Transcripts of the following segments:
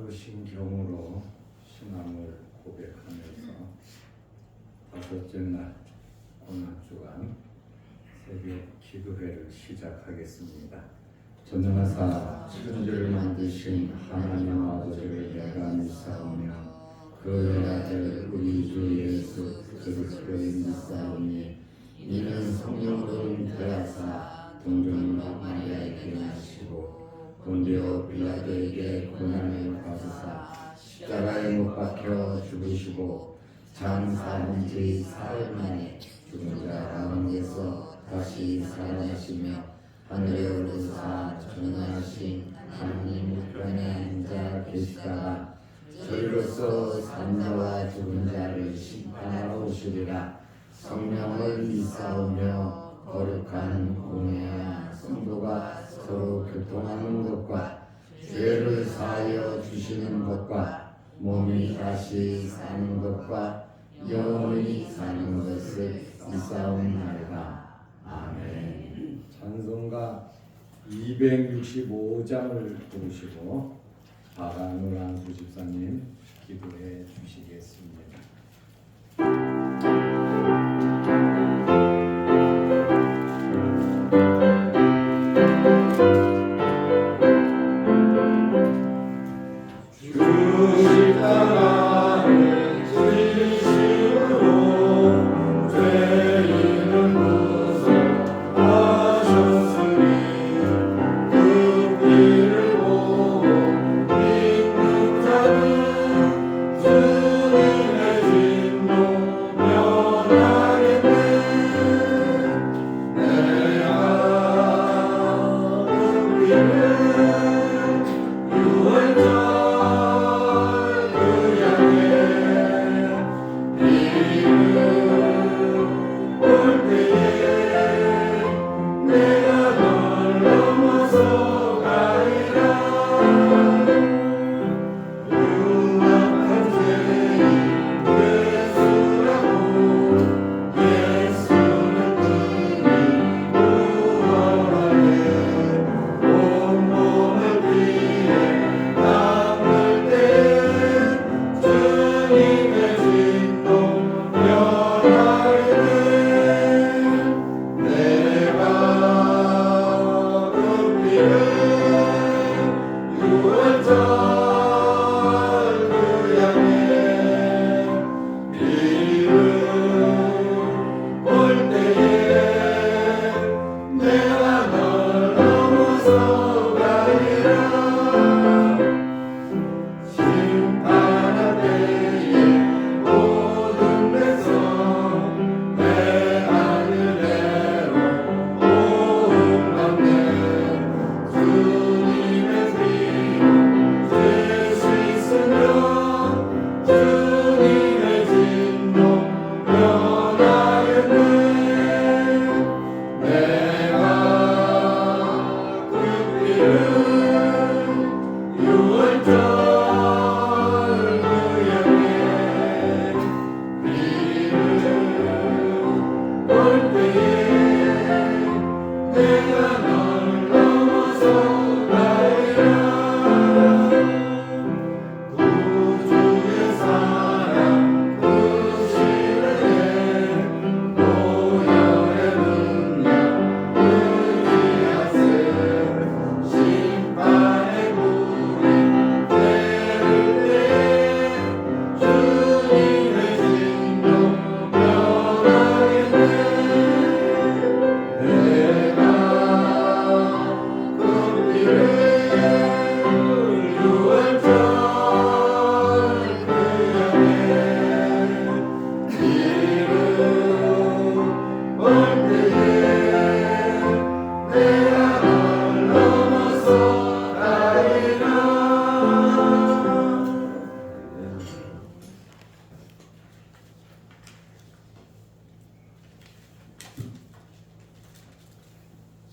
주신 경우로 신앙을 고백하면서 다섯째 날 고난주간 새벽 기도회를 시작하겠습니다. 전능하사 천지를 만드신 하나님 아버지를 내가 믿사오며 그 외아들 우리 주 예수 그리스도를 믿사오니 이는 성령으로 잉태하사 동정녀 마리아에게 나시고 본디오 빌라도에게 고난을 받으사 십자가에 못 박혀 죽으시고 장사한 지 사흘 만에 죽은 자 가운데서 다시 살아나시며 하늘에 오르사 전능하신 하나님 우편에 앉아 계시다가 저희로서 산 자와 죽은 자를 심판하러 오시리라. 성령을 믿사오며 거룩한 공회와 성도가 서로 교통하는 것과 죄를 사하여 주시는 것과 몸이 다시 사는 것과 영원히 사는 것을 믿사옵나이다. 아멘. 찬송가 265장을 부르시고 박안울 안수 집사님 기도해 주시겠습니다.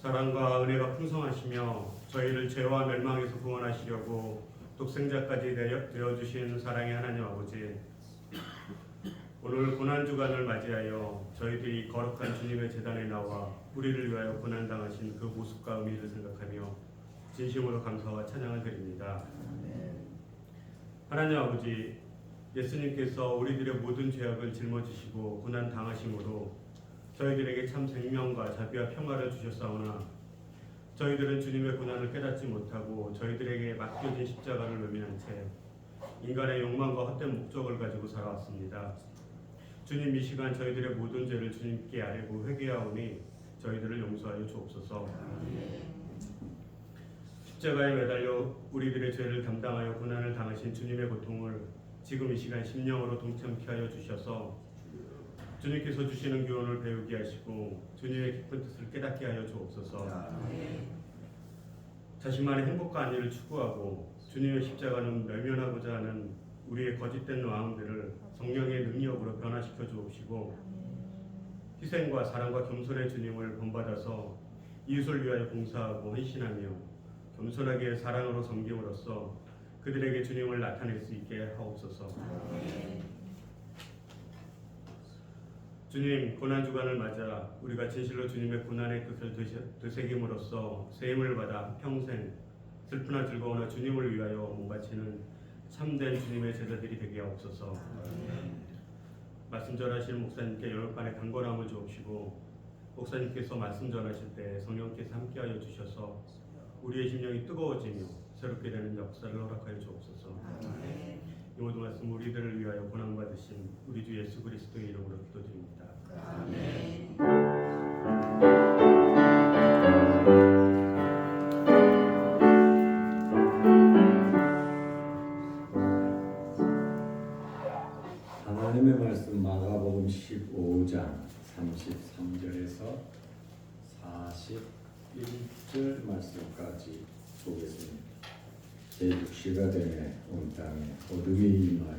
사랑과 은혜가 풍성하시며 저희를 죄와 멸망에서 구원하시려고 독생자까지 되어주신 사랑의 하나님 아버지, 오늘 고난주간을 맞이하여 저희들이 거룩한 주님의 제단에 나와 우리를 위하여 고난당하신 그 모습과 의미를 생각하며 진심으로 감사와 찬양을 드립니다. 하나님 아버지, 예수님께서 우리들의 모든 죄악을 짊어지시고 고난 당하심으로 저희들에게 참 생명과 자비와 평화를 주셨사오나 저희들은 주님의 고난을 깨닫지 못하고 저희들에게 맡겨진 십자가를 외면한 채 인간의 욕망과 헛된 목적을 가지고 살아왔습니다. 주님, 이 시간 저희들의 모든 죄를 주님께 아뢰고 회개하오니 저희들을 용서하여 주옵소서. 십자가에 매달려 우리들의 죄를 담당하여 고난을 당하신 주님의 고통을 지금 이 시간 심령으로 동참케 하여 주셔서 주님께서 주시는 교훈을 배우게 하시고 주님의 깊은 뜻을 깨닫게 하여 주옵소서. 자신만의 행복과 안위를 추구하고 주님의 십자가는 외면하고자 하는 우리의 거짓된 마음들을 성령의 능력으로 변화시켜 주옵시고 희생과 사랑과 겸손의 주님을 본받아서 이웃을 위하여 봉사하고 헌신하며 겸손하게 사랑으로 섬김으로써 그들에게 주님을 나타낼 수 있게 하옵소서. 주님, 고난주간을 맞아 우리가 진실로 주님의 고난의 뜻을 되새김으로써 세임을 받아 평생 슬프나 즐거우나 주님을 위하여 몸바치는 참된 주님의 제자들이 되게 하옵소서. 말씀 전하시는 목사님께 열반의 강건함을 주옵시고 목사님께서 말씀 전하실 때 성령께서 함께하여 주셔서 우리의 심령이 뜨거워지며 새롭게 되는 역사를 허락하여 주옵소서. 이 모든 말씀 우리들을 위하여 고난받으신 우리 주 예수 그리스도의 이름으로 기도드립니다. 아멘. 하나님의 말씀 마가복음 15장 33절에서 41절 말씀까지 보겠습니다. 제6시가 되매 온 땅에 어둠이 임하여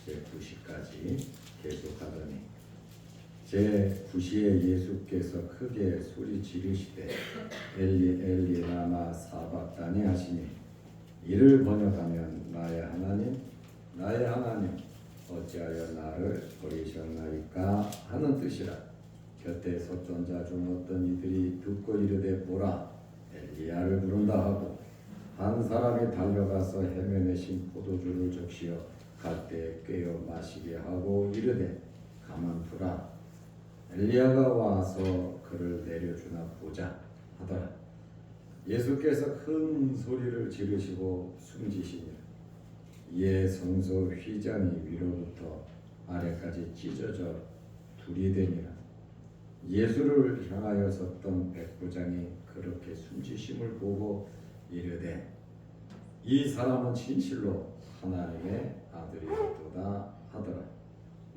제9시까지 계속하더니 제9시에 예수께서 크게 소리 지르시되 엘리 엘리 라마 사박다니 하시니 이를 번역하면 나의 하나님 나의 하나님 어찌하여 나를 버리셨나이까 하는 뜻이라. 곁에 섰던 자 중 어떤 이들이 듣고 이르되 보라 엘리야를 부른다 하고 한 사람이 달려가서 해면에 신 포도주를 적시어 갈대에 꿰어 마시게 하고 이르되 가만두라 엘리야가 와서 그를 내려주나 보자 하더라. 예수께서 큰 소리를 지르시고 숨지시니라. 이에 성소 휘장이 위로부터 아래까지 찢어져 둘이 되니라. 예수를 향하여 섰던 백부장이 그렇게 숨지심을 보고 이르되 이 사람은 진실로 하나님의 아들이었도다 하더라.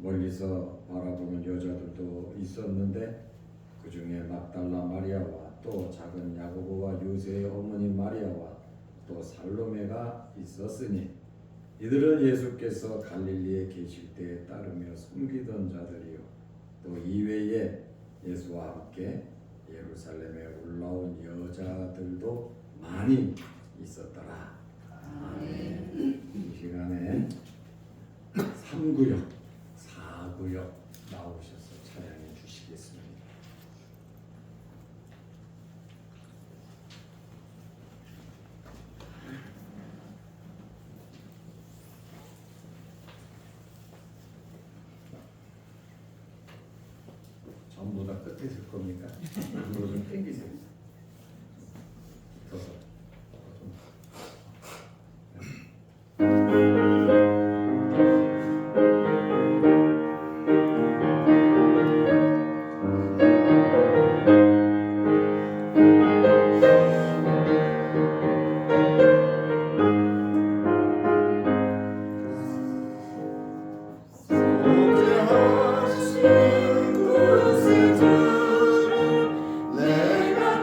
멀리서 바라보는 여자들도 있었는데 그 중에 막달라 마리아와 또 작은 야고보와 요새의 어머니 마리아와 또 살로메가 있었으니 이들은 예수께서 갈릴리에 계실 때에 따르며 섬기던 자들이요 또 이외에 예수와 함께 예루살렘에 올라온 여자들도 많이 있었더라. 아멘. 이 시간에 3구역, 4구역 나오셔서 찬양해 주시겠습니다. 전부 다 끝에 있을 겁니까? 앞으로 좀 당기세요. 더. 내가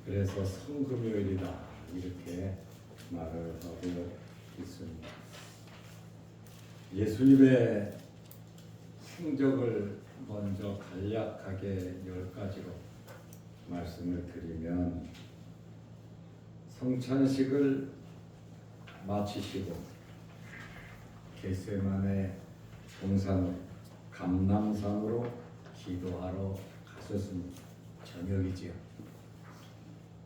그래서 성금요일이다 이렇게 말을 하고 있습니다. 예수님의 행적을 먼저 간략하게 10가지로 말씀을 드리면, 성찬식을 마치시고 겟세마네 동산으로 감람산으로 기도하러 가셨습니다. 저녁이지요.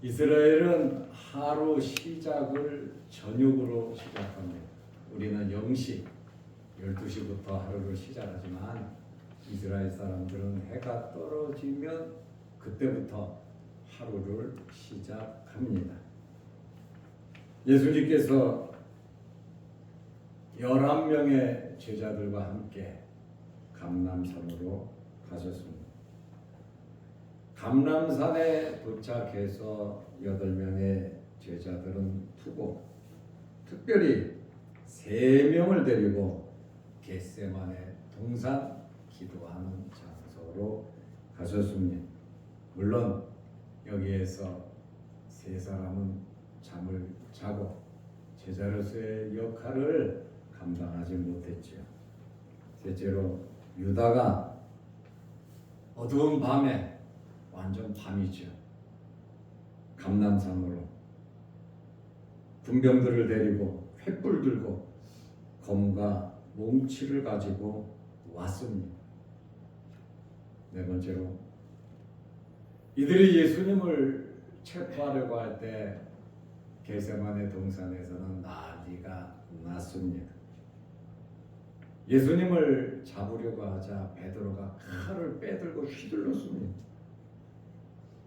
이스라엘은 하루 시작을 저녁으로 시작합니다. 우리는 0시 12시부터 하루를 시작하지만 이스라엘 사람들은 해가 떨어지면 그때부터 하루를 시작합니다. 예수님께서 11명의 제자들과 함께 감람산으로 가셨습니다. 감람산에 도착해서 8명의 제자들은 특별히 3명을 데리고 겟세마네 동산 기도하는 장소로 가셨습니다. 물론 여기에서 3사람은 잠을 자고 제자로서의 역할을 감당하지 못했지요. 셋째로 유다가 어두운 밤에, 완전 밤이죠, 감람산으로 군병들을 데리고 횃불 들고 검과 몽치를 가지고 왔습니다. 네 번째로 이들이 예수님을 체포하려고 할 때 겟세마네 동산에서는 난리가 났습니다. 예수님을 잡으려고 하자 베드로가 칼을 빼들고 휘둘렀습니다.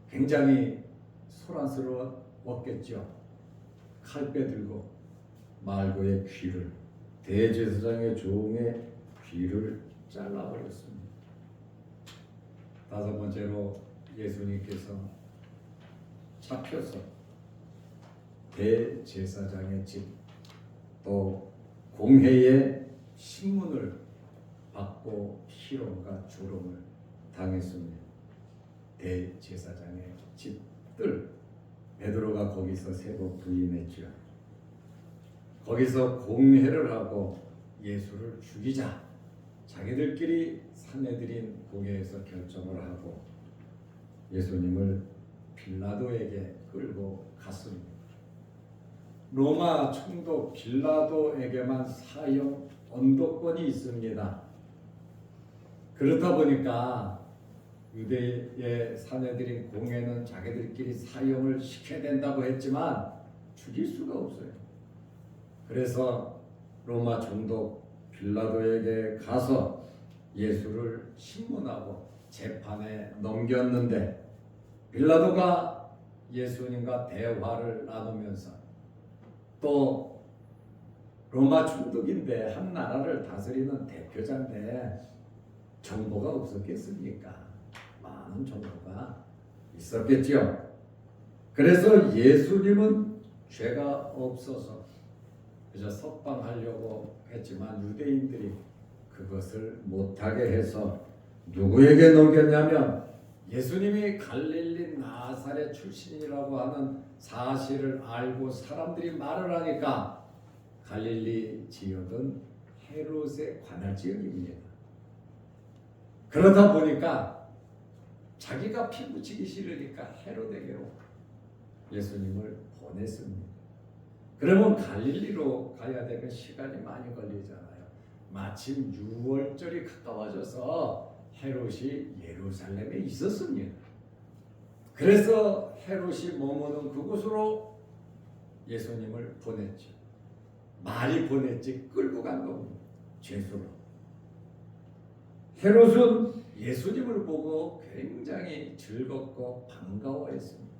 굉장히 소란스러웠겠죠. 칼 빼들고 말고의 귀를, 대제사장의 종의 귀를 잘라버렸습니다. 5번째로 예수님께서 잡혀서 대제사장의 집, 또 공회의 신문을 받고 희롱과 조롱을 당했습니다. 대제사장의 집들, 베드로가 거기서 3번 부인했죠. 거기서 공회를 하고 예수를 죽이자 자기들끼리 사내들인 공회에서 결정을 하고 예수님을 빌라도에게 끌고 갔습니다. 로마 총독 빌라도에게만 사형 언도권이 있습니다. 그렇다 보니까 유대의 사내들인 공회는 자기들끼리 사형을 시켜야 된다고 했지만 죽일 수가 없어요. 그래서 로마 총독 빌라도에게 가서 예수를 신문하고 재판에 넘겼는데, 빌라도가 예수님과 대화를 나누면서, 또 로마 총독인데 한 나라를 다스리는 대표자인데 정보가 없었겠습니까? 많은 정보가 있었겠죠. 그래서 예수님은 죄가 없어서 그저 석방하려고 했지만 유대인들이 그것을 못하게 해서 누구에게 넘겼냐면, 예수님이 갈릴리 나사렛 출신이라고 하는 사실을 알고 사람들이 말을 하니까 갈릴리 지역은 헤롯의 관할 지역입니다. 그러다 보니까 자기가 피부치기 싫으니까 헤롯에게로 예수님을 보냈습니다. 그러면 갈릴리로 가야 되면 시간이 많이 걸리잖아요. 마침 6월절이 가까워져서 헤롯이 예루살렘에 있었습니다. 그래서 헤롯이 머무는 그곳으로 예수님을 보냈죠. 말이 보냈지 끌고 간 겁니다. 죄수로. 헤롯은 예수님을 보고 굉장히 즐겁고 반가워했습니다.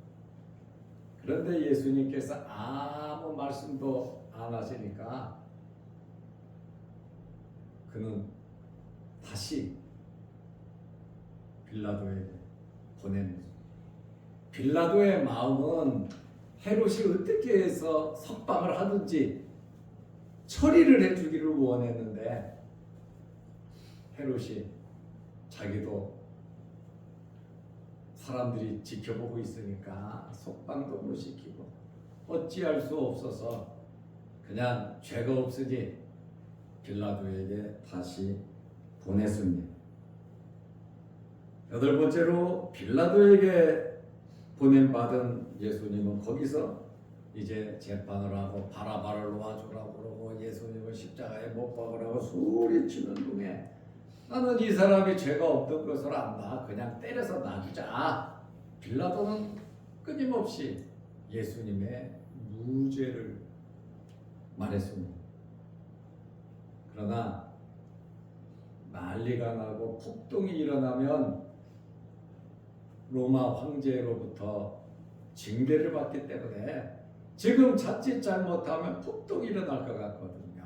그런데 예수님께서 아무 말씀도 안 하시니까 그는 다시 빌라도에게 보냅니다. 빌라도의 마음은 헤롯이 어떻게 해서 석방을 하든지 처리를 해주기를 원했는데, 헤롯이 자기도 사람들이 지켜보고 있으니까 속방도 못 시키고 어찌할 수 없어서 그냥 죄가 없으니 빌라도에게 다시 보냈습니다. 여덟 번째로 빌라도에게 보냄받은 예수님은 거기서 이제 재판을 하고 바라바를 놓아주라고 그러고 예수님을 십자가에 못 박으라고 소리치는 중에 나는 이 사람이 죄가 없던 것을 안다. 그냥 때려서 놔주자. 빌라도는 끊임없이 예수님의 무죄를 말했습니다. 그러나 난리가 나고 폭동이 일어나면 로마 황제로부터 징계를 받기 때문에 지금 자칫 잘못하면 폭동이 일어날 것 같거든요.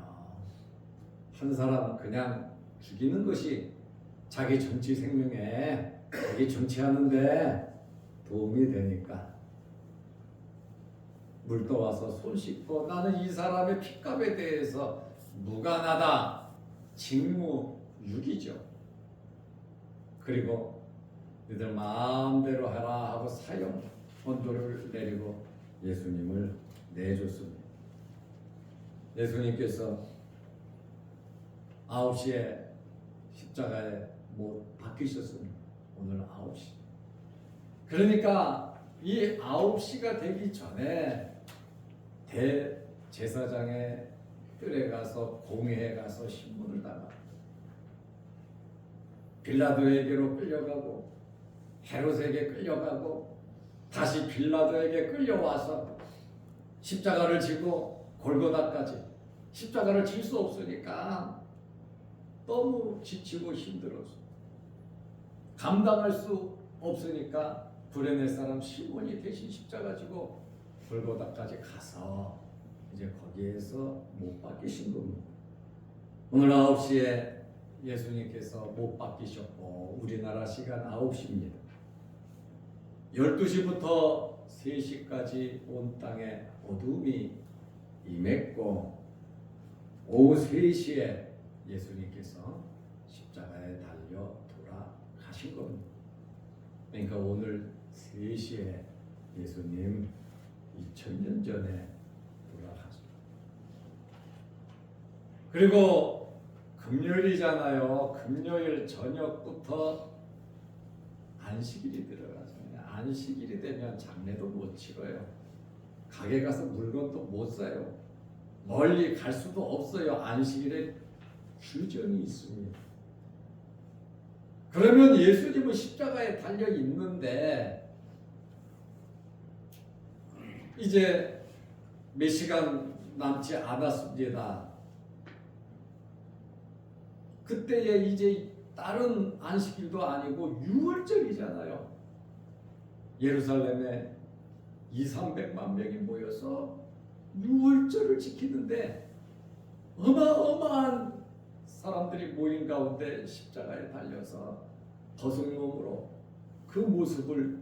한 사람 그냥 죽이는 것이 자기 정치 생명에 자기 정치하는데 도움이 되니까 물 떠와서 손 씻고 나는 이 사람의 핏값에 대해서 무관하다. 직무유기죠. 그리고 너희들 마음대로 하라 하고 사형 언도를 내리고 예수님을 내줬습니다. 예수님께서 9시에 십자가에 못 박히셨습니다. 오늘 9시. 그러니까 이 9시가 되기 전에 대제사장의 뜰에 가서 공회에 가서 신문을 당하고 빌라도에게로 끌려가고 헤롯에게 끌려가고 다시 빌라도에게 끌려와서 십자가를 지고 골고다까지 십자가를 질 수 없으니까 너무 지치고 힘들어서 감당할 수 없으니까 구레네 사람 시몬이 대신 십자가 지고 골고다까지 가서 이제 거기에서 못 박히신 겁니다. 오늘 9시에 예수님께서 못 박히셨고 우리나라 시간 9시입니다. 12시부터 3시까지 온 땅에 어둠이 임했고 오후 3시에 예수님께서 십자가에 달려 돌아가신 겁니다. 그러니까 오늘 3시에 예수님 2000년 전에 돌아가셨습니다. 그리고 금요일이잖아요. 금요일 저녁부터 안식일이 들어가잖아요. 안식일이 되면 장례도 못 치러요. 가게 가서 물건도 못 사요. 멀리 갈 수도 없어요. 안식일에 규정이 있습니다. 그러면 예수님은 십자가에 달려 있는데 이제 몇 시간 남지 않았습니다. 그때에 이제 다른 안식일도 아니고 유월절이잖아요. 예루살렘에 200~300만 명이 모여서 유월절을 지키는데 어마어마한 사람들이 모인 가운데 십자가에 달려서 벗은 몸으로 그 모습을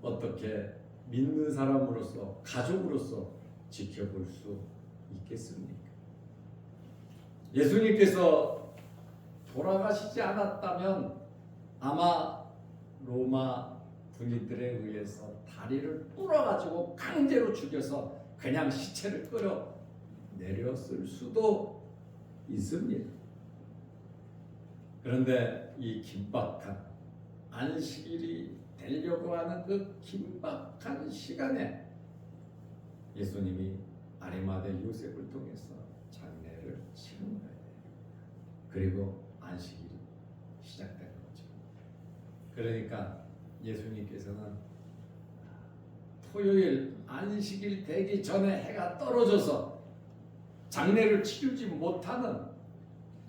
어떻게 믿는 사람으로서 가족으로서 지켜볼 수 있겠습니까? 예수님께서 돌아가시지 않았다면 아마 로마 군인들에 의해서 다리를 뚫어가지고 강제로 죽여서 그냥 시체를 끌어 내렸을 수도 있습니다. 그런데 이 긴박한 안식일이 되려고 하는 그 긴박한 시간에 예수님이 아리마대 요셉을 통해서 장례를 치른 거예요. 그리고 안식일이 시작된 거죠. 그러니까 예수님께서는 토요일 안식일 되기 전에 해가 떨어져서 장례를 치르지 못하는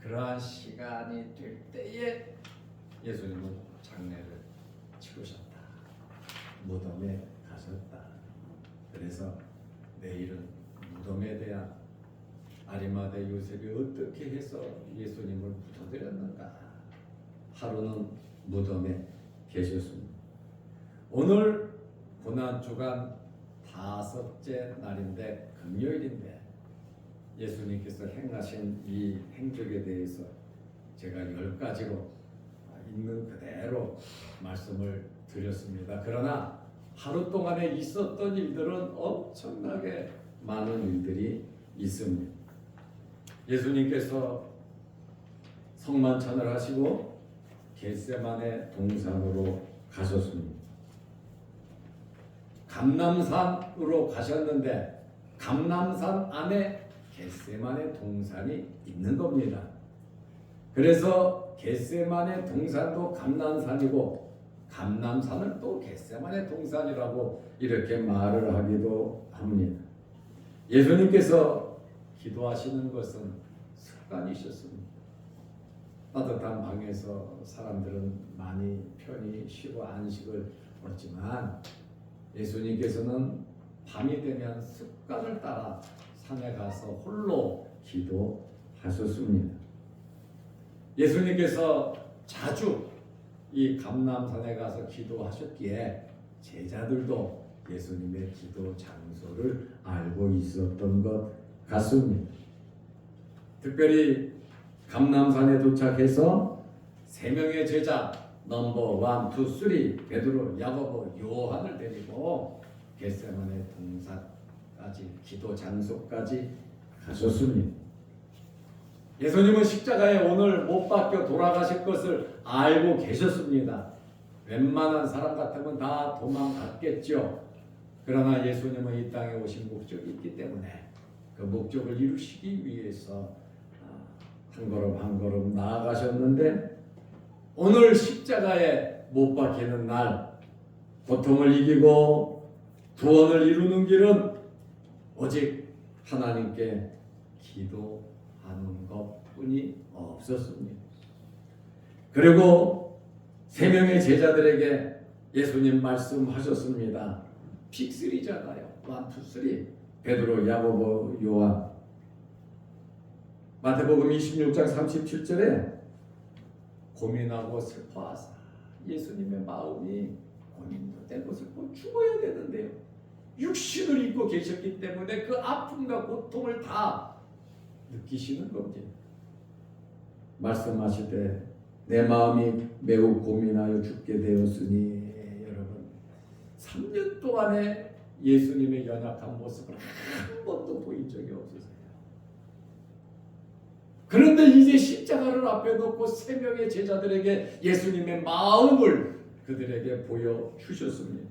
그러한 시간이 될 때에 예수님은 장례를 치르셨다. 무덤에 가셨다. 그래서 내일은 무덤에 대한 아리마대 요셉이 어떻게 해서 예수님을 묻어드렸는가. 하루는 무덤에 계셨습니다. 오늘 고난주간 5째 날인데 금요일인데 예수님께서 행하신 이 행적에 대해서 제가 10가지로 있는 그대로 말씀을 드렸습니다. 그러나 하루 동안에 있었던 일들은 엄청나게 많은 일들이 있습니다. 예수님께서 성만찬을 하시고 겟세마네 동산으로 가셨습니다. 감람산으로 가셨는데 감람산 안에 겟세마네 동산이 있는 겁니다. 그래서 겟세마네 동산도 감람산이고 감람산은 또 겟세마네 동산이라고 이렇게 말을 하기도 합니다. 예수님께서 기도하시는 것은 습관이셨습니다. 따뜻한 방에서 사람들은 많이 편히 쉬고 안식을 얻지만 예수님께서는 밤이 되면 습관을 따라 산에 가서 홀로 기도하셨습니다. 예수님께서 자주 이 감람산에 가서 기도하셨기에 제자들도 예수님의 기도 장소를 알고 있었던 것 같습니다. 특별히 감람산에 도착해서 세 명의 제자 넘버 1, 2, 3 베드로, 야고보, 요한을 데리고 겟세마네 동산까지 기도 장소까지 가셨습니다. 예수님은 십자가에 오늘 못 박혀 돌아가실 것을 알고 계셨습니다. 웬만한 사람 같으면 다 도망갔겠죠. 그러나 예수님은 이 땅에 오신 목적이 있기 때문에 그 목적을 이루시기 위해서 한 걸음 한 걸음 나아가셨는데 오늘 십자가에 못 박히는 날 고통을 이기고 구원을 이루는 길은 오직 하나님께 기도하는 것뿐이 없었습니다. 그리고 세 명의 제자들에게 예수님 말씀하셨습니다. 픽3잖아요. 1, 2, 3 베드로, 야고보, 요한. 마태복음 26장 37절에 고민하고 슬퍼하사 예수님의 마음이 고민도 되고 슬퍼 죽어야 되는데요. 육신을 입고 계셨기 때문에 그 아픔과 고통을 다 느끼시는 겁니다. 말씀하실 때 내 마음이 매우 고민하여 죽게 되었으니 여러분 3년 동안에 예수님의 연약한 모습을 한 번도 보인 적이 없으세요. 그런데 이제 십자가를 앞에 놓고 세 명의 제자들에게 예수님의 마음을 그들에게 보여주셨습니다.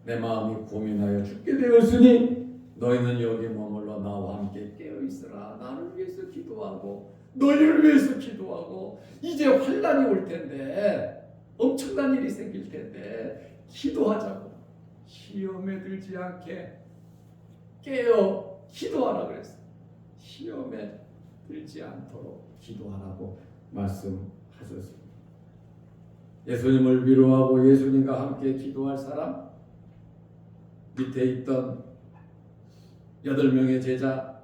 내 마음이 고민하여 죽게 되었으니 너희는 여기 머물러 나와 함께 깨어있으라. 나를 위해서 기도하고 너희를 위해서 기도하고 이제 환난이 올 텐데 엄청난 일이 생길 텐데 기도하자고. 시험에 들지 않게 깨어 기도하라 그랬어요. 시험에 들지 않도록 기도하라고 말씀하셨습니다. 예수님을 위로하고 예수님과 함께 기도할 사람, 밑에 있던 8명의 제자,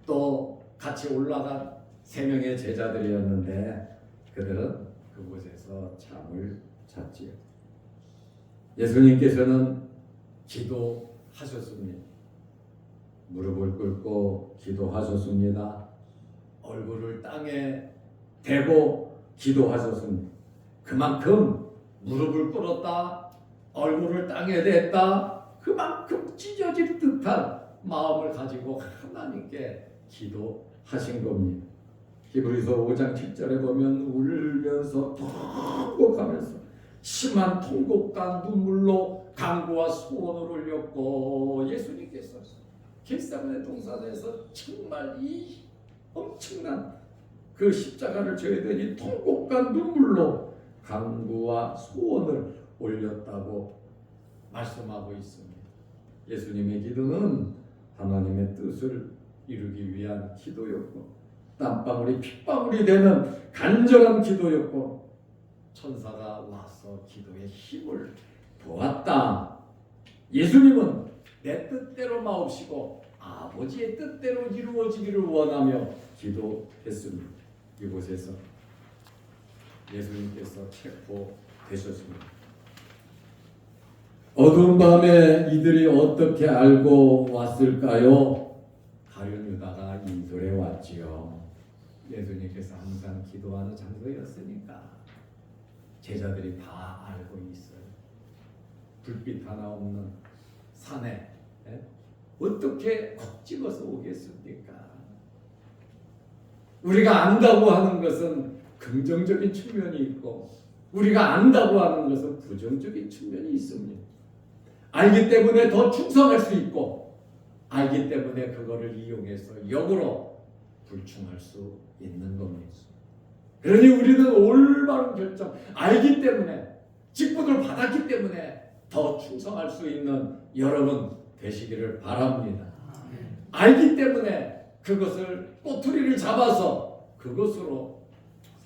또 같이 올라간 3명의 제자들이었는데 그들은 그곳에서 잠을 잤지요. 예수님께서는 기도하셨습니다. 무릎을 꿇고 기도하셨습니다. 얼굴을 땅에 대고 기도하셨습니다. 그만큼 무릎을 꿇었다, 얼굴을 땅에 댔다, 그만큼 찢어질 듯한 마음을 가지고 하나님께 기도하신 겁니다. 히브리서 5장 7절에 보면 울면서 통곡하면서 심한 통곡과 눈물로 간구와 소원을 올렸고 예수님께서 겟세마네 동산에서 정말 이 엄청난 그 십자가를 져야 되니 통곡과 눈물로 간구와 소원을 올렸다고 말씀하고 있습니다. 예수님의 기도는 하나님의 뜻을 이루기 위한 기도였고 땀방울이 핏방울이 되는 간절한 기도였고 천사가 와서 기도의 힘을 보았다. 예수님은 내 뜻대로 마옵시고 아버지의 뜻대로 이루어지기를 원하며 기도했습니다. 이곳에서 예수님께서 체포되셨습니다. 어두운 밤에 이들이 어떻게 알고 왔을까요? 가룟 유다가 인솔해 왔지요. 예수님께서 항상 기도하는 장소였으니까 제자들이 다 알고 있어요. 불빛 하나 없는 산에 어떻게 콕 집어서 오겠습니까? 우리가 안다고 하는 것은 긍정적인 측면이 있고 우리가 안다고 하는 것은 부정적인 측면이 있습니다. 알기 때문에 더 충성할 수 있고 알기 때문에 그거를 이용해서 역으로 불충할 수 있는 겁니다. 그러니 우리는 올바른 결정, 알기 때문에 직분을 받았기 때문에 더 충성할 수 있는 여러분 되시기를 바랍니다. 알기 때문에 그것을 꼬투리를 잡아서 그것으로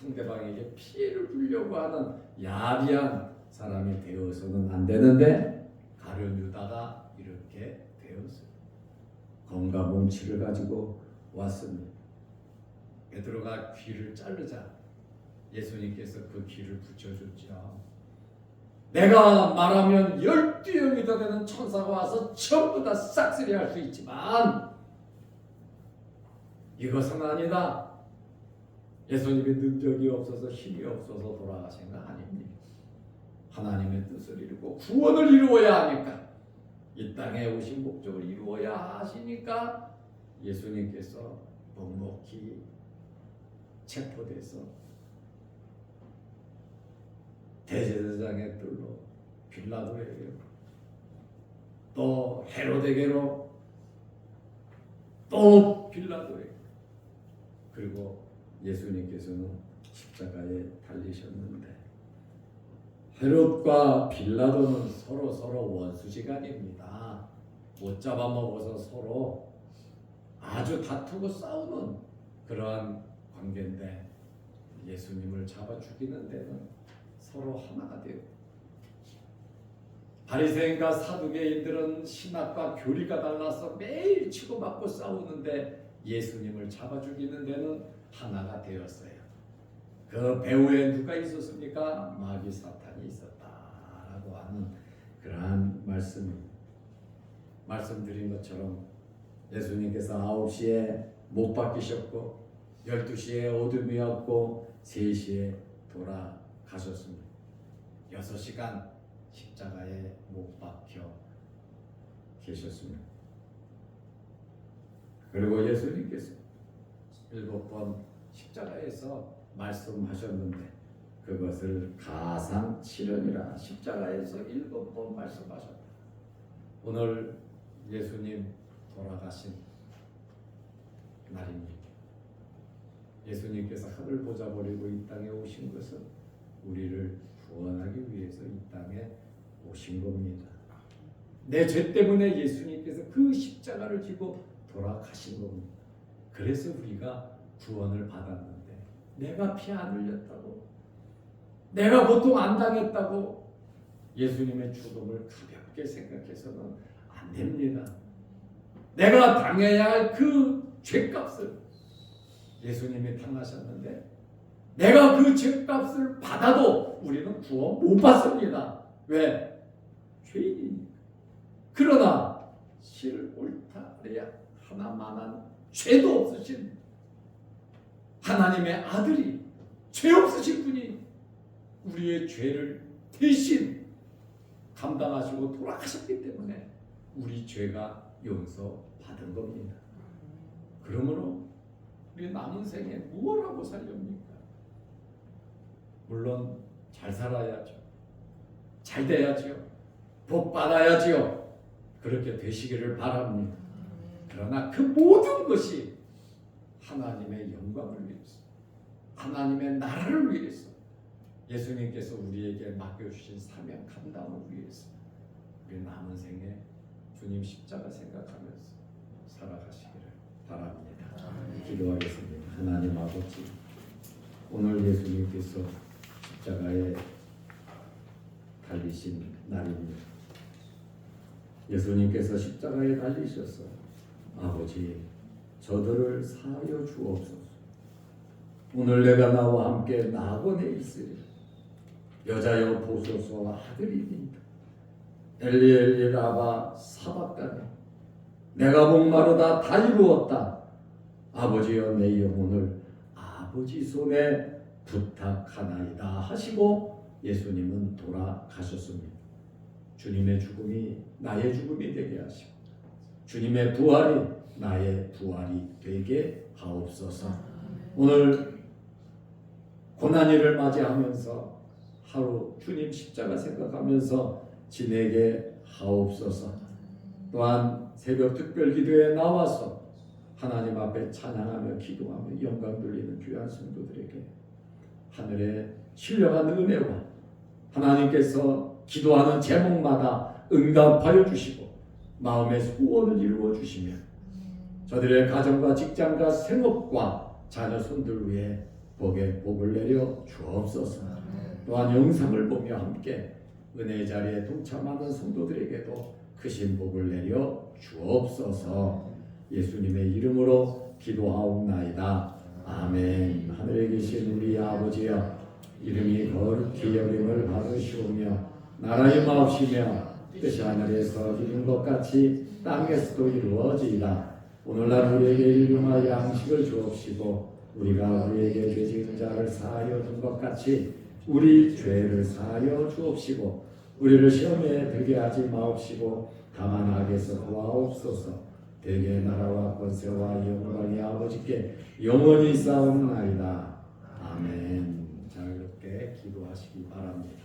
상대방에게 피해를 주려고 하는 야비한 사람이 되어서는 안 되는데 가룟 유다가 이렇게 되었어요. 검과 뭉치를 가지고 왔습니다. 베드로가 귀를 자르자 예수님께서 그 귀를 붙여줬죠. 내가 말하면 12영이 더 되는 천사가 와서 전부 다 싹쓸이 할 수 있지만 이것은 아니다. 예수님이 능력이 없어서 힘이 없어서 돌아가신 거 아닙니다. 하나님의 뜻을 이루고 구원을 이루어야 하니까 이 땅에 오신 목적을 이루어야 하시니까 예수님께서 묵묵히 체포돼서 대제사장의 뜰로 빌라도에게 또 헤로데게로 또 빌라도에게 그리고 예수님께서는 십자가에 달리셨는데 헤롯과 빌라도는 서로 원수지간입니다. 못 잡아먹어서 서로 아주 다투고 싸우는 그러한 관계인데 예수님을 잡아 죽이는 데는 서로 하나가 되고 바리새인과 사두개인들은 신학과 교리가 달라서 매일 치고받고 싸우는데 예수님을 잡아 죽이는 데는 하나가 되었어요. 그 배후에 누가 있었습니까? 마귀 사탄이 있었다라고 하는 그러한 말씀드린 것처럼 예수님께서 9시에 못 박히셨고 12시에 어둠이었고 3시에 돌아가셨습니다. 6시간 십자가에 못 박혀 계셨습니다. 그리고 예수님께서 7번 십자가에서 말씀하셨는데 그것을 가상칠언이라 십자가에서 7번 말씀하셨다. 오늘 예수님 돌아가신 날입니다. 예수님께서 하늘 보좌 버리고 이 땅에 오신 것은 우리를 구원하기 위해서 이 땅에 오신 겁니다. 내 죄 때문에 예수님께서 그 십자가를 지고 돌아가신 겁니다. 그래서 우리가 구원을 받았는데 내가 피 안 흘렸다고 내가 고통 안 당했다고 예수님의 죽음을 가볍게 생각해서는 안 됩니다. 내가 당해야 할 그 죄값을 예수님이 당하셨는데 내가 그 죄값을 받아도 우리는 구원 못 받습니다. 왜? 죄인이니까. 그러나 실을 옳다래야 하나만한 죄도 없으신 하나님의 아들이 죄 없으신 분이 우리의 죄를 대신 감당하시고 돌아가셨기 때문에 우리 죄가 용서받은 겁니다. 그러므로 우리 남은 생에 무엇 하고 살렵니까? 물론 잘 살아야죠. 잘 돼야죠. 복 받아야죠. 그렇게 되시기를 바랍니다. 그러나 그 모든 것이 하나님의 영광을 위해서, 하나님의 나라를 위해서, 예수님께서 우리에게 맡겨주신 사명 감당을 위해서 우리 남은 생에 주님 십자가 생각하면서 살아가시기를 바랍니다. 기도하겠습니다. 하나님 아버지, 오늘 예수님께서 십자가에 달리신 날입니다. 예수님께서 십자가에 달리셔서 아버지, 저들을 사하여 주옵소서. 오늘 내가 나와 함께 낙원에 있으리. 여자여 보소서, 아들이니이다. 엘리 엘리 라바 사박다니. 내가 목마르다 다 이루었다. 아버지여 내 영혼을 아버지 손에 부탁하나이다 하시고 예수님은 돌아가셨습니다. 주님의 죽음이 나의 죽음이 되게 하시고 주님의 부활이 나의 부활이 되게 하옵소서. 오늘 고난일을 맞이하면서 하루 주님 십자가 생각하면서 지내게 하옵소서. 또한 새벽 특별기도에 나와서 하나님 앞에 찬양하며 기도하며 영광 돌리는 귀한 성도들에게 하늘의 신령한 은혜와 하나님께서 기도하는 제목마다 응답하여 주시고 마음의 소원을 이루어 주시며 저들의 가정과 직장과 생업과 자녀 손들 위에 복을 내려 주옵소서. 또한 영상을 보며 함께 은혜의 자리에 동참하는 성도들에게도 크신 복을 내려 주옵소서. 예수님의 이름으로 기도하옵나이다. 아멘. 하늘에 계신 우리 아버지여, 이름이 거룩히 여김을 받으시오며 나라의 마옵시며 뜻이 하늘에서 이룬 것 같이 땅에서도 이루어지이다. 오늘날 우리에게 일용할 양식을 주옵시고 우리가 우리에게 죄 지은 자를 사하여 준 것 같이 우리 죄를 사하여 주옵시고 우리를 시험에 들게 하지 마옵시고 다만 악에서 구하옵소서. 대개 나라와 권세와 영광이 아버지께 영원히 싸움나이다. 아멘. 자유롭게 기도하시기 바랍니다.